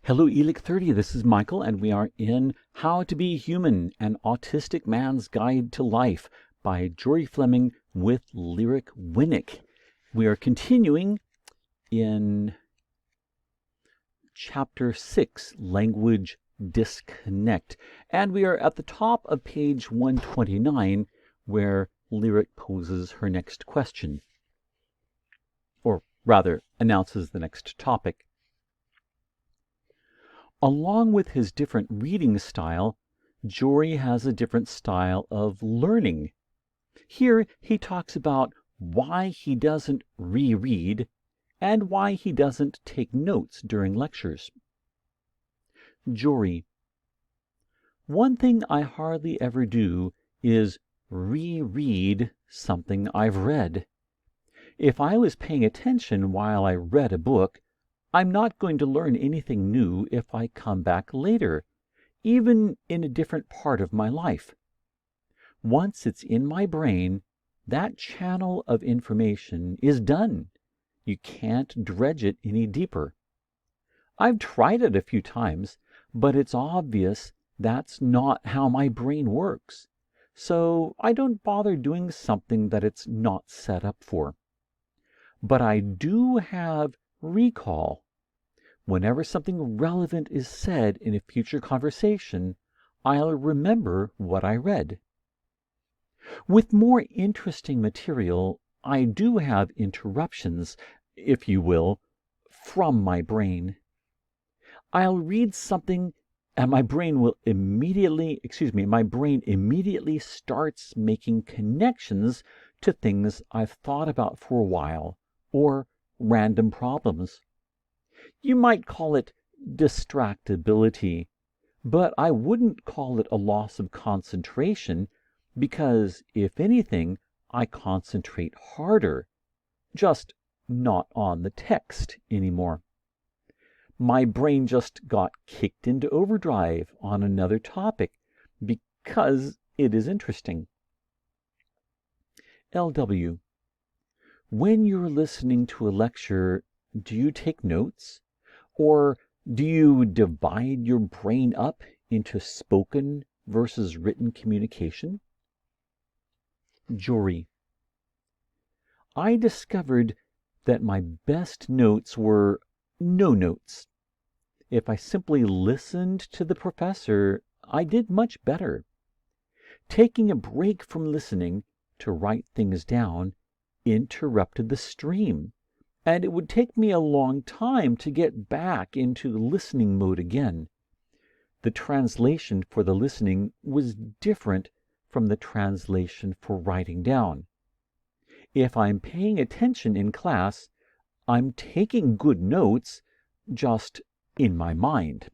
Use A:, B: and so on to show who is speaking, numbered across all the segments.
A: Hello, ELIC 30. This is Michael, and we are in How to Be Human, an Autistic Man's Guide to Life by Jory Fleming with Lyric Winnick. We are continuing in Chapter 6, Language Disconnect, and we are at the top of page 129, where Lyric poses her next question, or rather announces the next topic. Along with his different reading style, Jory has a different style of learning. Here he talks about why he doesn't reread and why he doesn't take notes during lectures. Jory: one thing I hardly ever do is reread something I've read. If I was paying attention while I read a book, I'm not going to learn anything new if I come back later, even in a different part of my life. Once it's in my brain, that channel of information is done. You can't dredge it any deeper. I've tried it a few times, but it's obvious that's not how my brain works, so I don't bother doing something that it's not set up for. But I do have recall. Whenever something relevant is said in a future conversation, I'll remember what I read. With more interesting material, I do have interruptions, if you will, from my brain. I'll read something and my brain immediately starts making connections to things I've thought about for a while, or random problems. You might call it distractibility, but I wouldn't call it a loss of concentration because, if anything, I concentrate harder, just not on the text anymore. My brain just got kicked into overdrive on another topic because it is interesting. LW: when you're listening to a lecture, do you take notes? Or do you divide your brain up into spoken versus written communication? Jory: I discovered that my best notes were no notes. If I simply listened to the professor, I did much better. Taking a break from listening to write things down interrupted the stream, and it would take me a long time to get back into listening mode again. The translation for the listening was different from the translation for writing down. If I'm paying attention in class, I'm taking good notes, just in my mind.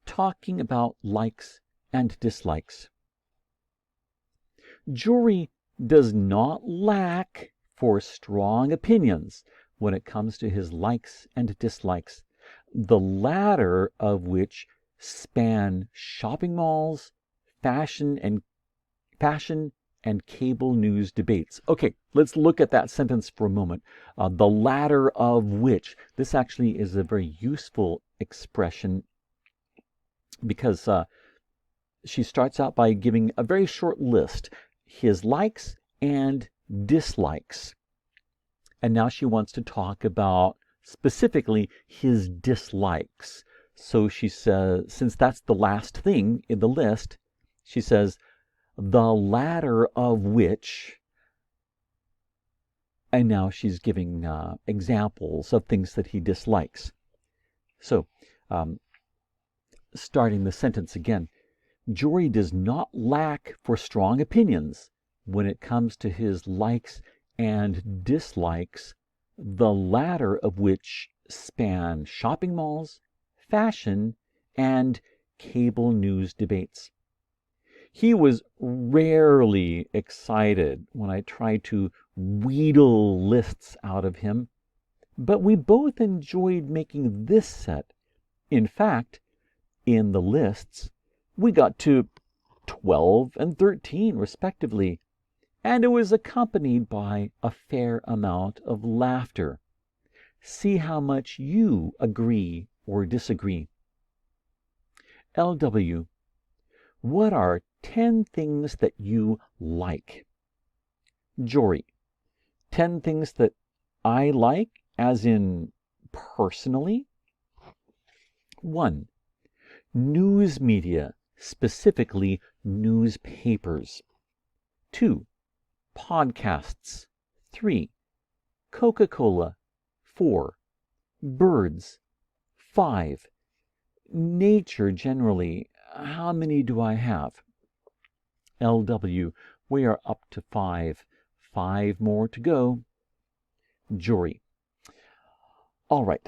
A: Talking about likes and dislikes. Jory does not lack for strong opinions when it comes to his likes and dislikes, the latter of which span shopping malls, fashion and cable news debates. Okay, let's look at that sentence for a moment. The latter of which. This actually is a very useful expression because she starts out by giving a very short list: his likes and dislikes. And now she wants to talk about specifically his dislikes. So she says, since that's the last thing in the list, she says, the latter of which, and now she's giving examples of things that he dislikes. So, starting the sentence again, Jory does not lack for strong opinions when it comes to his likes and dislikes, the latter of which span shopping malls, fashion, and cable news debates. He was rarely excited when I tried to wheedle lists out of him, but we both enjoyed making this set. In fact, in the lists, we got to 12 and 13 respectively, and it was accompanied by a fair amount of laughter. See how much you agree or disagree. LW. What are 10 things that you like? Jory. 10 things that I like, as in personally? 1. News media, specifically newspapers. 2. Podcasts. 3. Coca-Cola. 4. Birds. 5. Nature generally. How many do I have? LW. We are up to 5. 5 more to go. Jory. All right.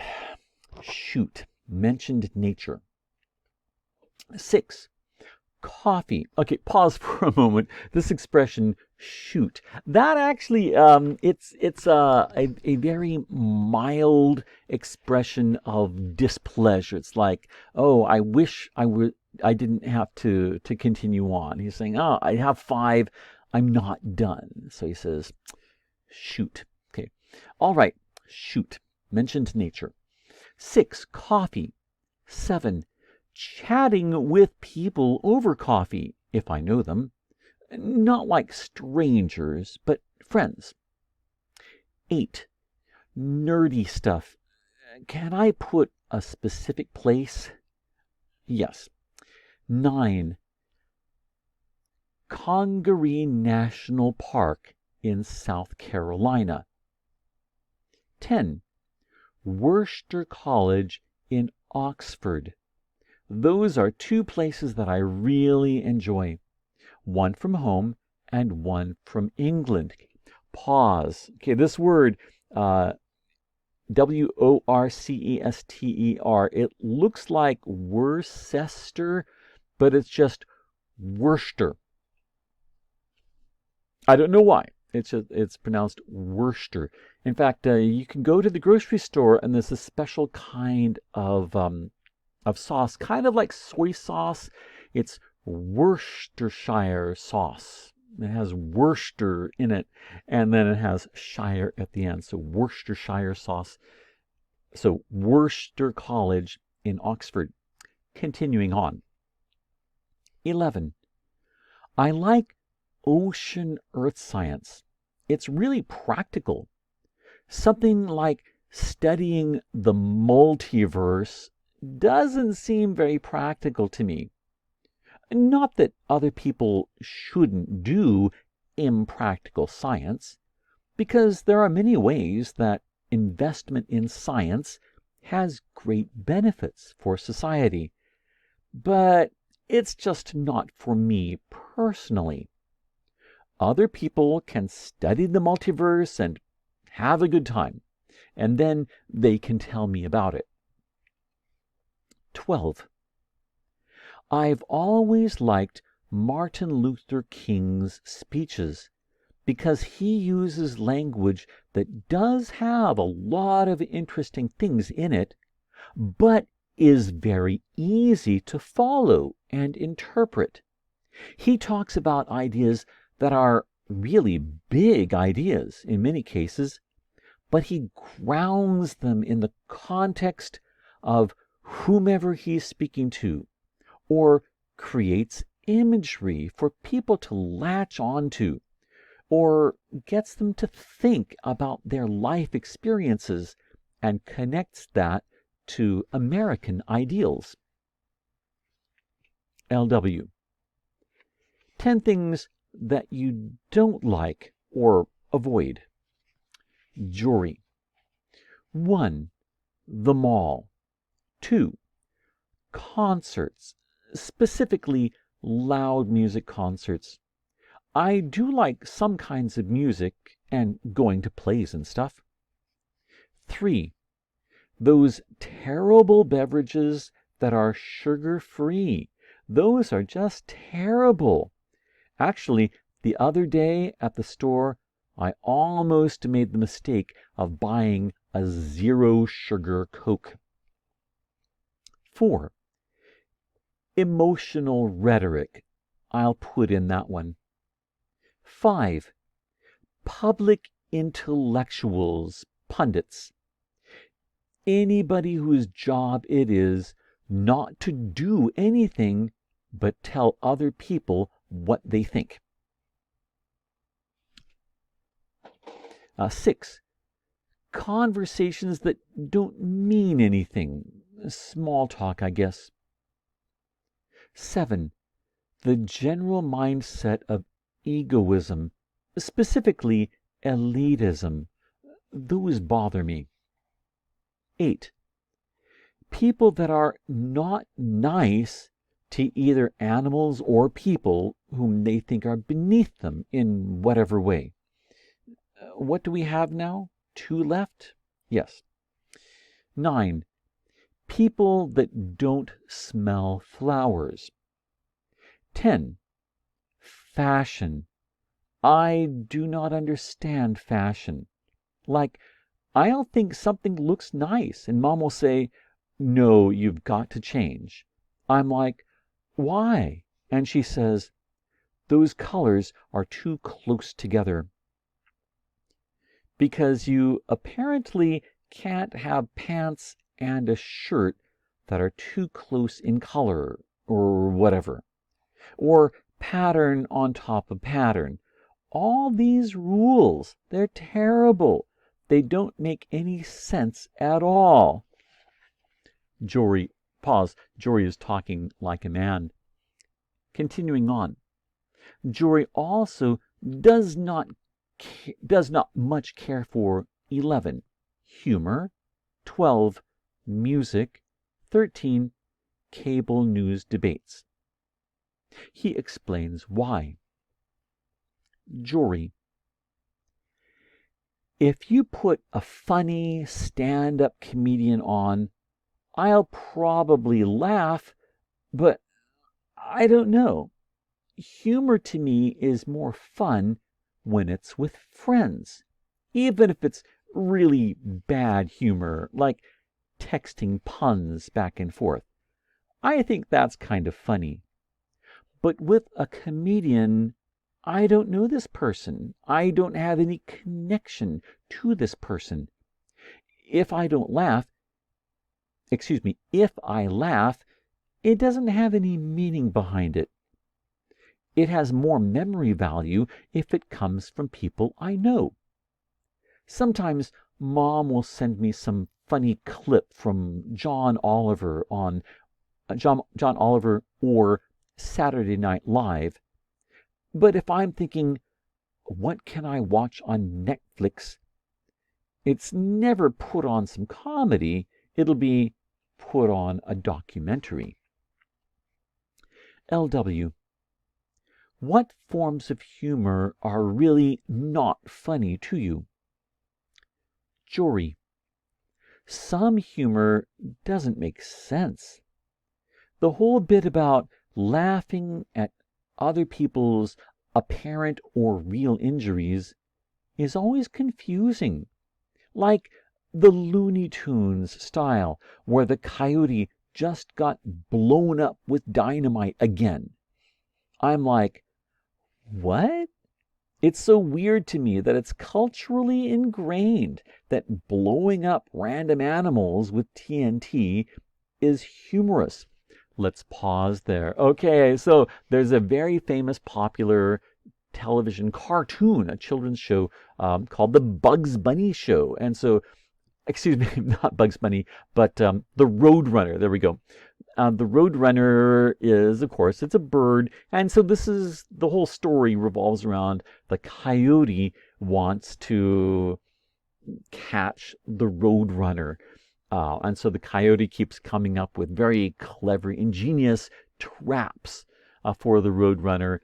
A: Shoot. Mentioned nature. 6. Coffee. Okay, pause for a moment. This expression, shoot, that actually, it's a very mild expression of displeasure. It's like, oh, I wish I didn't have to continue on. He's saying, oh, I have 5, I'm not done. So he says, shoot. Okay, all right, shoot. Mentioned nature. 6. Coffee. 7. Chatting with people over coffee, if I know them. Not like strangers, but friends. 8. Nerdy stuff. Can I put a specific place? Yes. 9. Congaree National Park in South Carolina. 10. Worcester College in Oxford. Those are 2 places that I really enjoy. One from home and one from England. Pause. Okay, this word, Worcester, it looks like Worcester, but it's just Worcester. I don't know why. It's pronounced Worcester. In fact, you can go to the grocery store and there's a special kind of sauce, kind of like soy sauce. It's Worcestershire sauce. It has Worcester in it, and then it has shire at the end. So Worcestershire sauce. So Worcester College in Oxford. Continuing on. 11. I like ocean earth science. It's really practical. Something like studying the multiverse doesn't seem very practical to me. Not that other people shouldn't do impractical science, because there are many ways that investment in science has great benefits for society. But it's just not for me personally. Other people can study the multiverse and have a good time, and then they can tell me about it. 12. I've always liked Martin Luther King's speeches because he uses language that does have a lot of interesting things in it, but is very easy to follow and interpret. He talks about ideas that are really big ideas in many cases, but he grounds them in the context of whomever he's speaking to, or creates imagery for people to latch onto, or gets them to think about their life experiences and connects that to American ideals. LW. 10 things that you don't like or avoid. Jory. 1. The mall. 2. Concerts, specifically loud music concerts. I do like some kinds of music and going to plays and stuff. 3. Those terrible beverages that are sugar-free. Those are just terrible. Actually, the other day at the store, I almost made the mistake of buying a 0-sugar Coke. 4. Emotional rhetoric. I'll put in that one. 5. Public intellectuals, pundits. anybody whose job it is not to do anything but tell other people what they think. 6. Conversations that don't mean anything. Small talk, I guess. 7. The general mindset of egoism, specifically elitism. Those bother me. 8. People that are not nice to either animals or people whom they think are beneath them in whatever way. What do we have now? 2 left? Yes. 9. People that don't smell flowers. 10. Fashion. I do not understand fashion. Like, I'll think something looks nice, and Mom will say, "No, you've got to change." I'm like, "Why?" And she says, "Those colors are too close together." Because you apparently can't have pants and a shirt that are too close in color, or whatever. Or pattern on top of pattern. All these rules, they're terrible. They don't make any sense at all. Jory, pause. Jory is talking like a man. Continuing on. Jory also does not much care for 11. Humor. 12. Music. 13. Cable news debates. He explains why. Jory. If you put a funny stand-up comedian on, I'll probably laugh, but I don't know. Humor to me is more fun when it's with friends, even if it's really bad humor, like texting puns back and forth. I think that's kind of funny. But with a comedian, I don't know this person. I don't have any connection to this person. If I laugh, it doesn't have any meaning behind it. It has more memory value if it comes from people I know. Sometimes Mom will send me some funny clip from John Oliver on John Oliver or Saturday Night Live. But if I'm thinking, what can I watch on Netflix? It's never put on some comedy. It'll be put on a documentary. LW. What forms of humor are really not funny to you? Jory. Some humor doesn't make sense. The whole bit about laughing at other people's apparent or real injuries is always confusing. Like the Looney Tunes style, where the coyote just got blown up with dynamite again. I'm like, what? It's so weird to me that it's culturally ingrained that blowing up random animals with TNT is humorous. Let's pause there. Okay, so there's a very famous popular television cartoon, a children's show called The Bugs Bunny Show. And so, excuse me, not Bugs Bunny, but The Roadrunner. There we go. The Roadrunner is, of course, it's a bird. And so the whole story revolves around the coyote wants to catch the Roadrunner. And so the coyote keeps coming up with very clever, ingenious traps for the Roadrunner,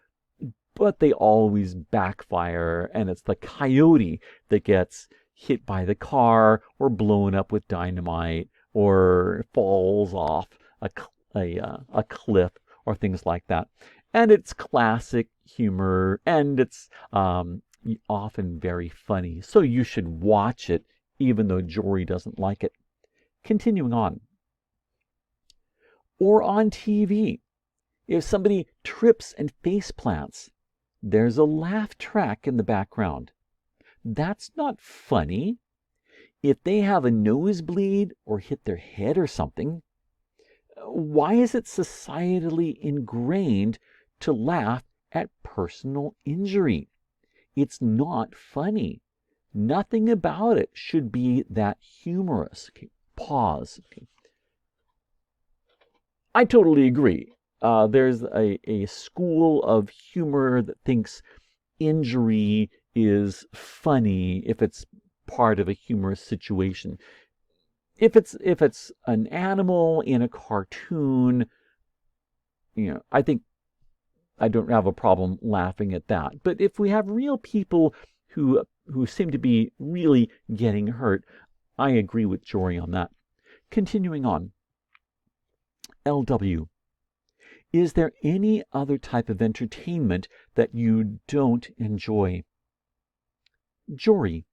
A: but they always backfire, and it's the coyote that gets hit by the car or blown up with dynamite or falls off a cliff or things like that. And it's classic humor, and it's often very funny. So you should watch it, even though Jory doesn't like it. Continuing on. Or on TV. If somebody trips and face plants, there's a laugh track in the background. That's not funny. if they have a nosebleed or hit their head or something, why is it societally ingrained to laugh at personal injury? It's not funny. Nothing about it should be that humorous. Okay, pause. Okay. I totally agree. There's a school of humor that thinks injury is funny if it's part of a humorous situation. If it's an animal in a cartoon, I think I don't have a problem laughing at that. But if we have real people who seem to be really getting hurt, I agree with Jory on that. Continuing on. LW. Is there any other type of entertainment that you don't enjoy? Jory.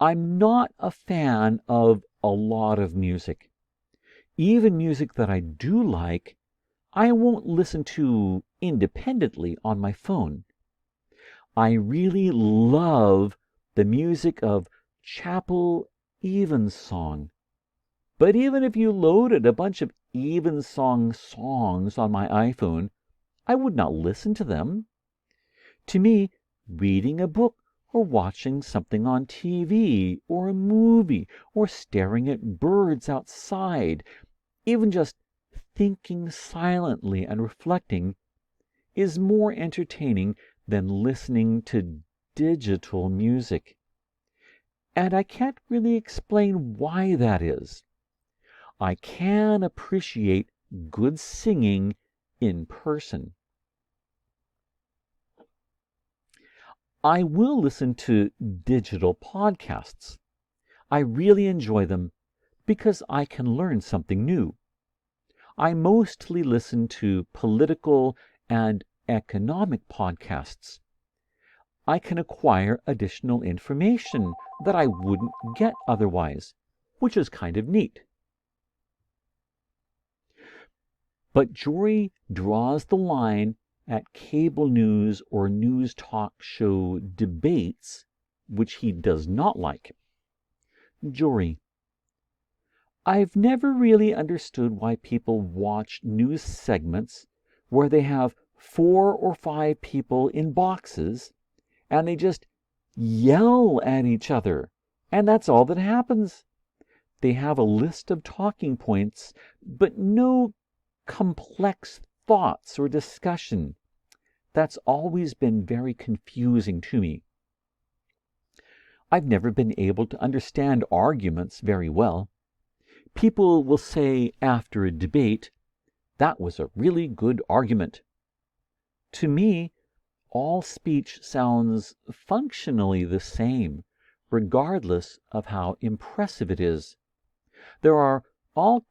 A: I'm not a fan of a lot of music. Even music that I do like, I won't listen to independently on my phone. I really love the music of Chapel Evensong. But even if you loaded a bunch of Evensong songs on my iPhone, I would not listen to them. To me, reading a book or watching something on TV or a movie or staring at birds outside, even just thinking silently and reflecting, is more entertaining than listening to digital music. And I can't really explain why that is. I can appreciate good singing in person. I will listen to digital podcasts. I really enjoy them because I can learn something new. I mostly listen to political and economic podcasts. I can acquire additional information that I wouldn't get otherwise, which is kind of neat. But Jory draws the line at cable news or news talk show debates, which he does not like. Jory. I've never really understood why people watch news segments where they have 4 or 5 people in boxes and they just yell at each other, and that's all that happens. They have a list of talking points, but no complex thoughts or discussion. That's always been very confusing to me. I've never been able to understand arguments very well. People will say after a debate, "That was a really good argument." To me, all speech sounds functionally the same, regardless of how impressive it is. There are all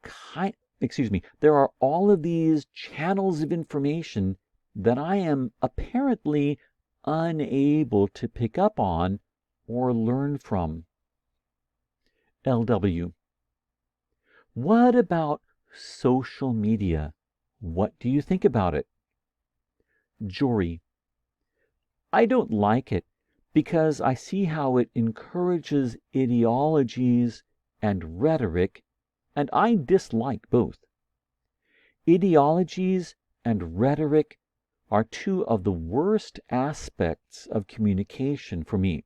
A: of these channels of information that I am apparently unable to pick up on or learn from. LW. What about social media? What do you think about it? Jory. I don't like it because I see how it encourages ideologies and rhetoric, and I dislike both. Ideologies and rhetoric are two of the worst aspects of communication for me.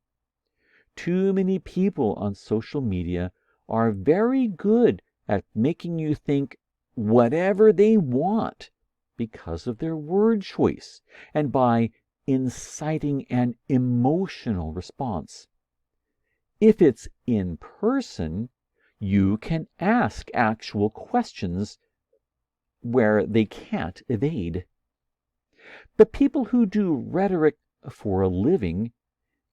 A: Too many people on social media are very good at making you think whatever they want because of their word choice and by inciting an emotional response. If it's in person, you can ask actual questions where they can't evade. But people who do rhetoric for a living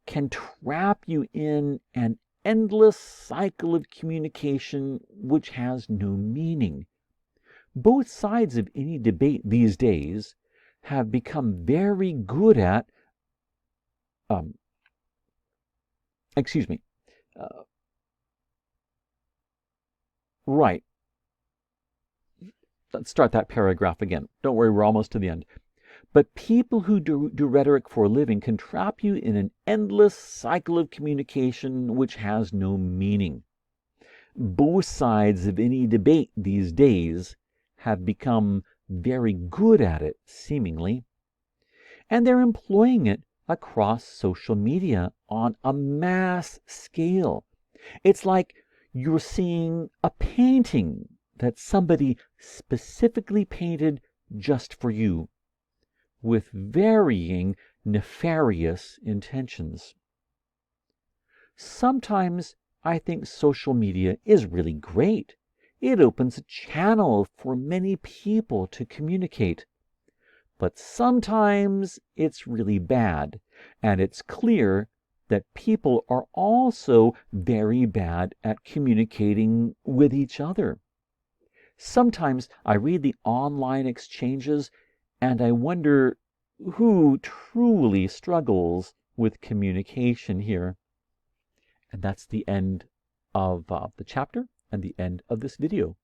A: can trap you in an endless cycle of communication which has no meaning. Both sides of any debate these days have become very good at, right. Let's start that paragraph again. Don't worry, we're almost to the end. But people who do rhetoric for a living can trap you in an endless cycle of communication which has no meaning. Both sides of any debate these days have become very good at it, seemingly, and they're employing it across social media on a mass scale. It's like you're seeing a painting that somebody specifically painted just for you, with varying nefarious intentions. Sometimes I think social media is really great. It opens a channel for many people to communicate. But sometimes it's really bad, and it's clear that people are also very bad at communicating with each other. Sometimes I read the online exchanges and I wonder who truly struggles with communication here. And that's the end of the chapter and the end of this video.